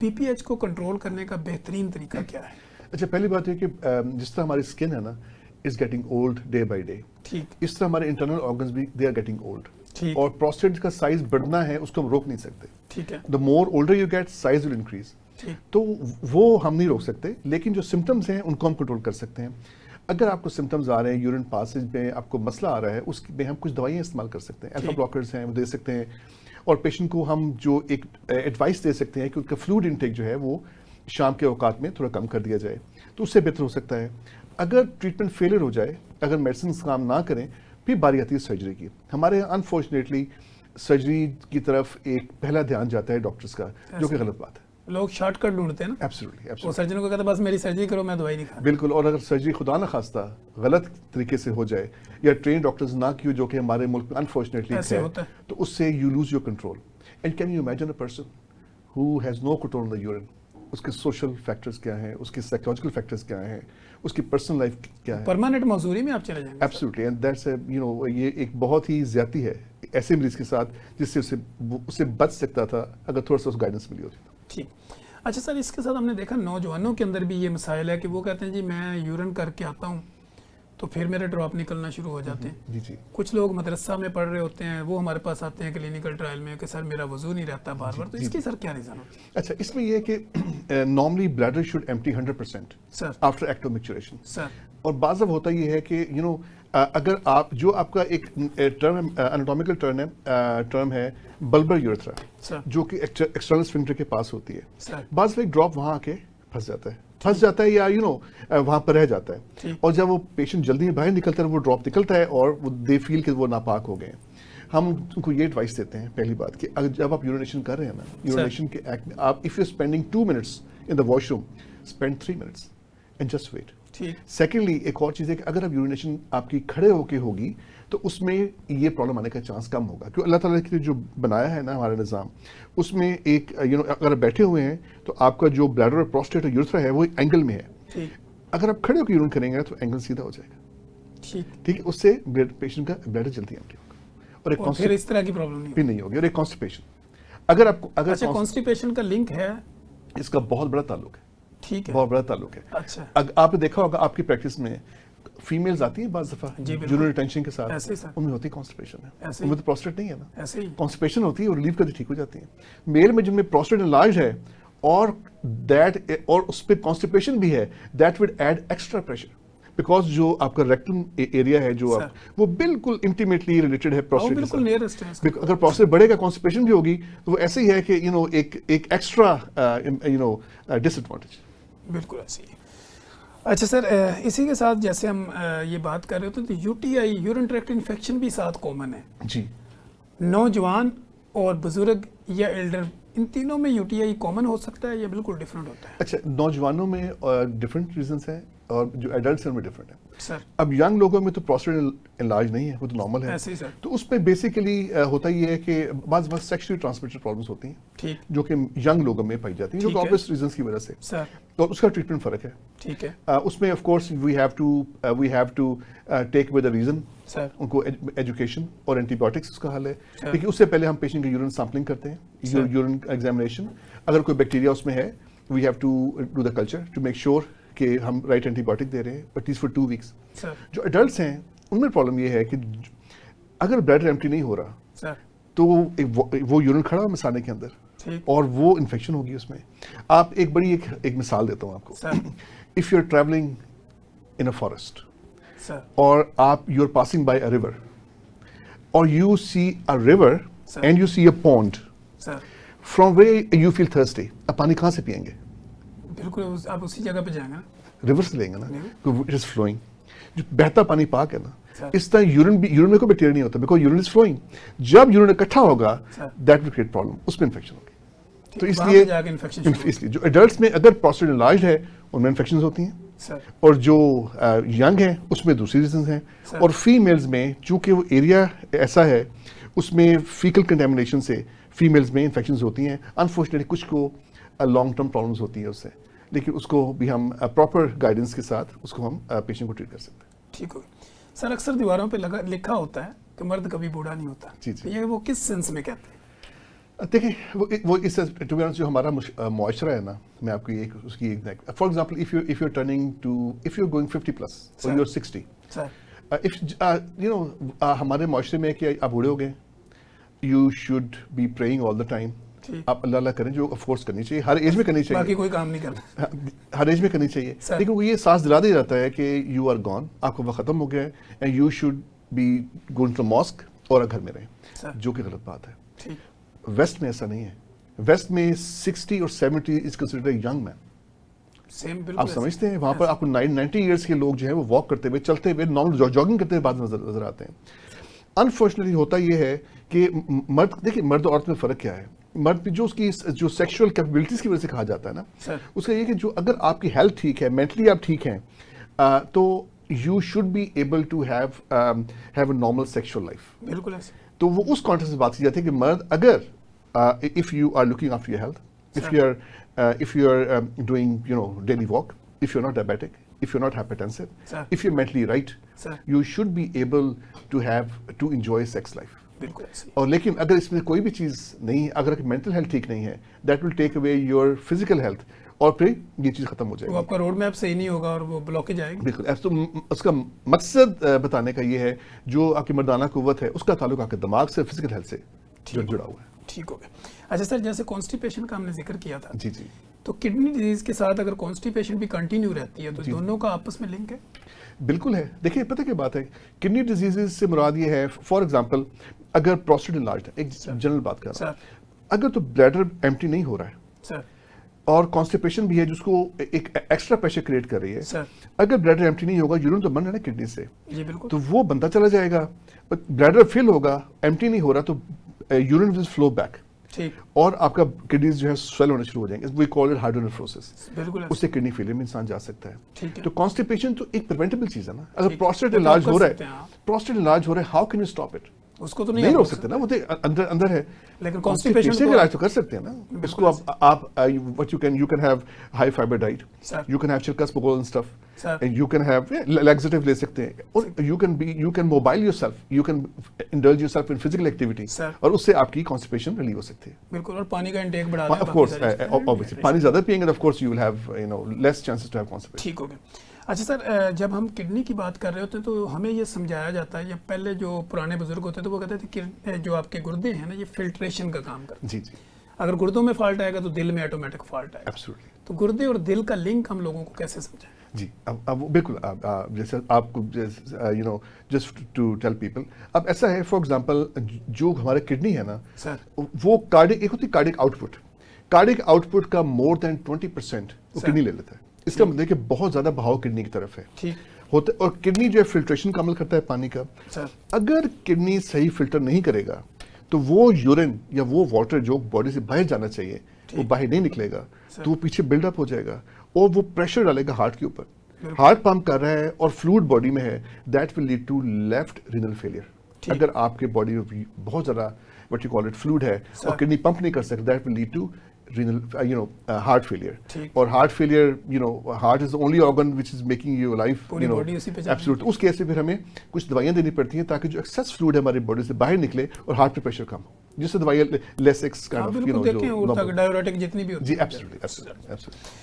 PPH को control करने का बेहतरीन तरीका क्या है? अच्छा, पहली बात है कि जिस तरह हमारी स्किन है ना is getting old day by day, ठीक, इस तरह हमारे इंटरनल ऑर्गन्स भी दे आर गेटिंग ओल्ड। ठीक, और प्रोस्टेट का साइज बढ़ना है उसको हम रोक नहीं सकते। ठीक है, the more older you get size will increase. ठीक, तो वो हम नहीं रोक सकते, लेकिन जो सिम्टम्स हैं उनको हम कंट्रोल कर सकते हैं। अगर आपको सिम्टम्स आ रहे हैं, यूरिन पासेज में आपको मसला आ रहा है, उसमें हम कुछ दवाइयाँ इस्तेमाल कर सकते हैं। अल्फा ब्लॉकर्स हैं वो दे सकते हैं, और पेशेंट को हम जो एक एडवाइस दे सकते हैं कि उनका फ्लूइड इनटेक जो है वो शाम के औकात में थोड़ा कम कर दिया जाए, तो उससे बेहतर हो सकता है। अगर ट्रीटमेंट फेलियर हो जाए, अगर मेडिसिन काम ना करें, फिर बारी आती है सर्जरी की। हमारे यहाँ अनफॉर्चुनेटली सर्जरी की तरफ एक पहला ध्यान जाता है डॉक्टर्स का, जो कि गलत बात है। लोग शॉर्टकट ढूंढते हैं ना। एब्सोल्युटली, वो सर्जन को कहता है बस मेरी सर्जरी करो, मैं दवाई नहीं खा। बिल्कुल। और अगर सर्जरी खुदा न खास्ता गलत तरीके से हो जाए या ट्रेन डॉक्टर्स ना क्यों, जो कि हमारे मुल्क में अनफॉर्चुनेटली ऐसे होता है, तो उससे you lose your control. And can you imagine a person who has no control on the urine, उसके सोशल फैक्टर्स क्या हैं, उसके साइकोलॉजिकल फैक्टर्स क्या हैं, उसकी पर्सनल लाइफ क्या है। परमानेंट मजदूरी में आप चले जाएंगे। Absolutely, and that's you know ये एक बहुत ही ज्यादती है ऐसे मरीज के साथ, जिससे उससे बच सकता था अगर थोड़ा सा उस गाइडेंस मिली होती। ठीक। अच्छा सर, इसके साथ हमने देखा नौजवानों के अंदर भी ये मसाइल है कि वो कहते हैं जी मैं यूरिन करके आता हूँ तो फिर मेरे ड्रॉप निकलना शुरू हो जाते हैं। जी जी। कुछ लोग मदरसा में पढ़ रहे होते हैं, वो हमारे पास आते हैं क्लिनिकल ट्रायल में कि सर मेरा वजू नहीं रहता बार बार, तो इसकी सर क्या रीज़न होता है? अच्छा, इसमें यह है कि normally bladder should empty 100% sir after act of maturation. Sir और बाज़ अब होता ये है कि यू नो अगर आप जो आपका एक टर्म एनाटॉमिकल टर्म है बल्बर यूरेथ्रा, सर जो कि एक्सटर्नल स्फिंक्टर के पास होती है, सर बाज़ में एक ड्रॉप वहाँ आके फंस जाता है या यू नो वहाँ पर रह जाता है। ठीक। और जब वो पेशेंट जल्दी में बाहर निकलता है, वो ड्रॉप निकलता है और वो दे फील कि वो नापाक हो गए हैं। हम उनको ये एडवाइस देते हैं पहली बात कि अगर जब आप यूरिनेशन कर रहे हैं ना, यूरिनेशन के एक्ट में आप if you spending 2 minutes in the washroom, spend 3 minutes and just wait. ठीक। सेकेंडली, एक और चीज़ है कि अगर आप यूरिनेशन आपकी खड़े होके होगी तो उसमें ये प्रॉब्लम आने का चांस कम होगा, क्योंकि अल्लाह ताला ने जो बनाया है ना हमारा निज़ाम, उसमें एक यू नो अगर आप बैठे हुए हैं तो आपका जो ब्लैडर और प्रोस्टेट और यूरेथ्रा है वो एक एंगल में है। ठीक। अगर आप खड़े होकर यूरिन करेंगे तो एंगल सीधा हो जाएगा। ठीक। ठीक है, उससे पेशेंट का ब्लैडर जल्दी एम्प्टी होगा और एक फिर इस तरह की प्रॉब्लम नहीं भी नहीं होगी। और एक कॉन्स्टिपेशन, अगर आपको अगर अच्छा कॉन्स्टिपेशन का लिंक है? इसका बहुत बड़ा ताल्लुक है। ठीक है, बहुत बड़ा ताल्लुक है। अच्छा आपने देखा होगा आपकी प्रैक्टिस में फीमेल्स आती हैं बाज़ दफ़ा यूरिनरी रिटेंशन के साथ, ऐसे ही सर, उनमें होती कॉन्स्टिपेशन है, ऐसे उनमें तो प्रोस्टेट नहीं है ना, ऐसे ही कॉन्स्टिपेशन होती है और रिलीव करके ठीक हो जाती है। मेल में जिनमें प्रोस्टेट इलाज है और दैट और उस पर कॉन्स्टिपेशन भी है, that would add extra pressure, because जो आपका रेक्टम एरिया है जो आप वो बिल्कुल इंटीमेटली रिलेटेड है प्रोस्टेट के बिल्कुल नियरेस्ट है। साथ। अगर प्रोस्टेट बढ़ेगा, कॉन्स्टिपेशन भी होगी, तो वो ऐसे ही है कि यू नो एक एक्स्ट्रा यू नो डिसएडवांटेज। बिल्कुल ऐसे ही। अच्छा सर, इसी के साथ जैसे हम ये बात कर रहे होते हैं तो यूटीआई यूरिन ट्रैक्ट इन्फेक्शन भी साथ कॉमन है जी। नौजवान और बुजुर्ग या एल्डर, इन तीनों में यूटीआई कॉमन हो सकता है या बिल्कुल डिफरेंट होता है? अच्छा, नौजवानों में डिफरेंट रीजंस हैं और जो एडल्ट्स हैं उनमें डिफरेंट है। सर अब यंग लोगों में तो प्रोस्टेट इलाज नहीं है, वो तो नॉर्मल है। ऐसे ही सर। तो उसमें बेसिकली होता ये है कि बाज़ सेक्सुअली ट्रांसमिटेड प्रॉब्लम्स होती हैं, ठीक। जो कि यंग लोगों में पाई जाती हैं, जो ठीक है। ऑब्वियस रीजंस की वजह से, सर और उसका ट्रीटमेंट फ़र्क है। ठीक है। उसमें of course we have to take with the reason, sir उनको एजुकेशन और एंटीबायोटिक्स उसका हल है। लेकिन उससे पहले हम पेशेंट की यूरिन सैम्पलिंग करते हैं, यूरिन एग्जामिनेशन। अगर कोई बैक्टीरिया उसमें है, we have to do the culture to make sure कि हम राइट एंटीबायोटिक दे रहे हैं, एटलीस्ट फॉर 2 वीक्स। सर जो एडल्ट्स हैं उनमें प्रॉब्लम ये है कि अगर ब्लैडर एम्प्टी नहीं हो रहा सर तो वो यूरिन खड़ा है मसाने के अंदर, ठीक। और वो इन्फेक्शन होगी उसमें। आप एक बड़ी एक मिसाल देता हूँ आपको। Sir if you are travelling in a forest sir और you are passing by a river और you see a river Sir. And you see a pond, sir from where you feel thirsty, आप पानी कहाँ से पियेंगे? बिल्कुल आप उसी जगह पे जाएंगे ना, रिवर से लेंगे ना, नहीं। क्योंकि इट इज फ्लोइंग। जो बहता पानी पाक है ना, Sir. इस तरह यूरिन में कोई बैक्टीरिया नहीं होता, बिकॉज यूरिन इज फ्लोइंग। जब यूरिन इकट्ठा होगा Sir. That will create problem, उसमें इन्फेक्शन होगी। तो वहाँ इसलिए पे जाके इन्फेक्शन इसलिए जो एडल्ट्स में अगर प्रोस्टेट इलाज है उनमें इन्फेक्शन होती हैं, सर और जो यंग हैं उसमें दूसरी रीजन हैं। Sir. और फीमेल्स में चूंकि वो एरिया ऐसा है, उसमें फीकल कंटेमिनेशन से फीमेल्स में इन्फेक्शंस होती हैं। अनफॉर्चुनेटली कुछ को लॉन्ग टर्म प्रॉब्लम्स होती हैं उससे, लेकिन उसको भी हम प्रॉपर गाइडेंस के साथ उसको हम पेशेंट को ट्रीट कर सकते हैं। ठीक हो गया। सर अक्सर दीवारों पे लिखा होता है कि मर्द कभी बूढ़ा नहीं होता, जी, जी। ये वो किस सेंस में कहते हैं? देखिए वो इस टू बी ऑनेस्ट जो हमारा मुआशरा है ना, मैं आपको एक उसकी एक for example if you are turning to if you are going 50+ और you are 60 sir if you know हमारे मुआशरे में कि आप बूढ़े हो गए, you should be praying all the time. ठीक। आप अल्लाह करें जो फोर्स करनी चाहिए, हर एज में करनी चाहिए, बाकी कोई काम नहीं करना। हर एज में करनी चाहिए, सर। लेकिन वो ये सांस दिला दिया जाता है कि यू आर गॉन, आपका वक्त खत्म हो गया है and you should be going to mosque और घर में रहें, सर। जो कि गलत बात है। ठीक। वेस्ट में ऐसा नहीं है। वेस्ट में 60 और 70 is considered young man. Same बिल्कुल आप ऐसे। समझते हैं वहां पर आपको 90 ईयर्स के लोग जो है वो वॉक करते हुए, चलते हुए, नॉर्मल जॉगिंग करते हुए बाद में नजर आते हैं। अनफॉर्चुनेटली होता यह है कि मर्द, देखिए मर्द और औरत में फर्क क्या है। मर्द भी जो उसकी जो सेक्सुअल कैपेबिलिटीज की वजह से कहा जाता है ना, सर। उसका ये कि जो अगर आपकी हेल्थ ठीक है, मेंटली आप ठीक हैं, तो you should be able to have a normal sexual life. बिल्कुल ऐसे। तो वो उस कॉन्टेक्स्ट में बात की जाती है कि मर्द अगर if you are looking after your health, if you are doing daily walk, if you're not diabetic, if you're not hypertensive, Sir. if you're mentally right, Sir. you should be able to enjoy sex life. बिल्कुल ऐसे। और लेकिन अगर इसमें कोई भी चीज़ नहीं है, अगर मेंटल हेल्थ ठीक नहीं है, that will take away your physical health और फिर ये चीज़ खत्म हो वो जाएगी। आपका रोड मैप सही नहीं होगा और वो ब्लॉकेज आएगी। बिल्कुल तो उसका मकसद बताने का ये है, जो आपकी मर्दाना कुव्वत है उसका ताल्लुक आपके दिमाग से, फिजिकल हेल्थ से जुड़ा हुआ है। ठीक हो गया। अच्छा सर, जैसे कॉन्स्टिपेशन का हमने जिक्र किया था, जी जी, तो किडनी डिजीज के साथ अगर कॉन्स्टिपेशन भी कंटिन्यू रहती है तो जी। दोनों का आपस में लिंक है? बिल्कुल है। देखिए पता क्या बात है, किडनी डिजीजेज से मुराद ये है, फॉर एग्जांपल अगर प्रोस्टेट इनलार्ज है, एक जनरल बात कर रहा हूँ, अगर तो ब्लैडर एम्प्टी नहीं हो रहा है सर, और कॉन्स्टिपेशन भी है जिसको एक एक्स्ट्रा प्रेशर क्रिएट कर रही है, सर। अगर ब्लैडर एम्प्टी नहीं होगा, यूरिन तो बन रहा है ना किडनी से, जी बिल्कुल। तो वो बनता चला जाएगा, ब्लैडर फिल होगा, एम्प्टी नहीं हो रहा, तो यूरिन विल फ्लो बैक ठीक। और आपका किडनीज जो है स्वेल होने शुरू हो जाएंगे। We call it hydronephrosis. बिल्कुल ऐसे। उससे किडनी फेलियर में इंसान जा सकता है। ठीक है। तो कॉन्स्टिपेशन तो एक प्रिवेंटेबल चीज है ना। अगर ठीक। प्रोस्टेट वो तो इलाज आप कर हो रहा सकते हैं, हाँ। है, प्रोस्टेट इलाज हो रहा है, how can you stop it? उसको तो नहीं आप रोक सकते ना, वो तो अंदर अंदर है। लेकिन कॉन्स्टिपेशन constipation का तो इलाज तो कर सकते हैं ना। इसको आप what you can have high fibre diet, Sir. You can have चिरकास्पोगोल and stuff, Sir. And you can have laxative ले सकते हैं, और you can mobile yourself, you can indulge yourself in physical activity, Sir. और उससे आपकी constipation relieve हो सकती है। बिल्कुल, और पानी का इंटेक बढ़ा दें, ऑफ बाकी कोर्स, सारी चीज़ें। ऑब्वियसली पानी ज्यादा पिएंगे तो of course you will have less chances to have constipation. ठीक हो गया। अच्छा सर, जब हम किडनी की बात कर रहे होते हैं तो हमें ये समझाया जाता है, या पहले जो पुराने बुजुर्ग होते थे वो कहते थे कि जो आपके गुर्दे हैं ना, ये फिल्ट्रेशन का काम करते हैं। जी जी, अगर गुर्दों में फॉल्ट आएगा तो दिल में ऑटोमेटिक फॉल्ट आएगा। एब्सोल्युटली। तो गुर्दे और दिल का लिंक हम लोगों को कैसे समझाएं? जी, अब बिल्कुल जैसे आपको जस्ट टू टेल पीपल, अब ऐसा है, फॉर एग्जांपल जो हमारे किडनी है ना सर, वो कार्डिक, एक होती है कार्डिक आउटपुट, कार्डिक आउटपुट का मोर देन 20% वो सर। किडनी ले लेता है। इसका मतलब है कि बहुत ज्यादा बहाव किडनी की तरफ है ठीक। होता है, और किडनी जो है फिल्ट्रेशन का अमल करता है पानी का। सर, अगर किडनी सही फिल्टर नहीं करेगा तो वो यूरिन या वो वाटर जो बॉडी से बाहर जाना चाहिए वो ठीक। बाहर नहीं निकलेगा, सर। तो वो पीछे बिल्डअप हो जाएगा और वो प्रेशर डालेगा हार्ट के ऊपर। हार्ट पंप कर रहा है और फ्लूइड बॉडी में है, that will lead to left renal failure. ठीक। अगर आपके बॉडी में बहुत ज्यादा what you call it fluid है सर। और किडनी पंप नहीं कर सकता, that will lead to renal heart failure। ठीक। और heart failure, heart is the only organ which is making you alive, पूरी body उसी पे चलती है। absolutely। उस केस में फिर हमें कुछ दवाइयां देनी पड़ती हैं ताकि जो एक्सेस फ्लूइड है हमारी बॉडी से बाहर निकले और हार्ट पे प्रेशर कम हो, जिससे दवाइयां लेस एक्स आप काइंड बिल्कुल ऑफ देखें, और डाययूरेटिक जितनी भी होती जी, है। Absolutely absolutely absolutely.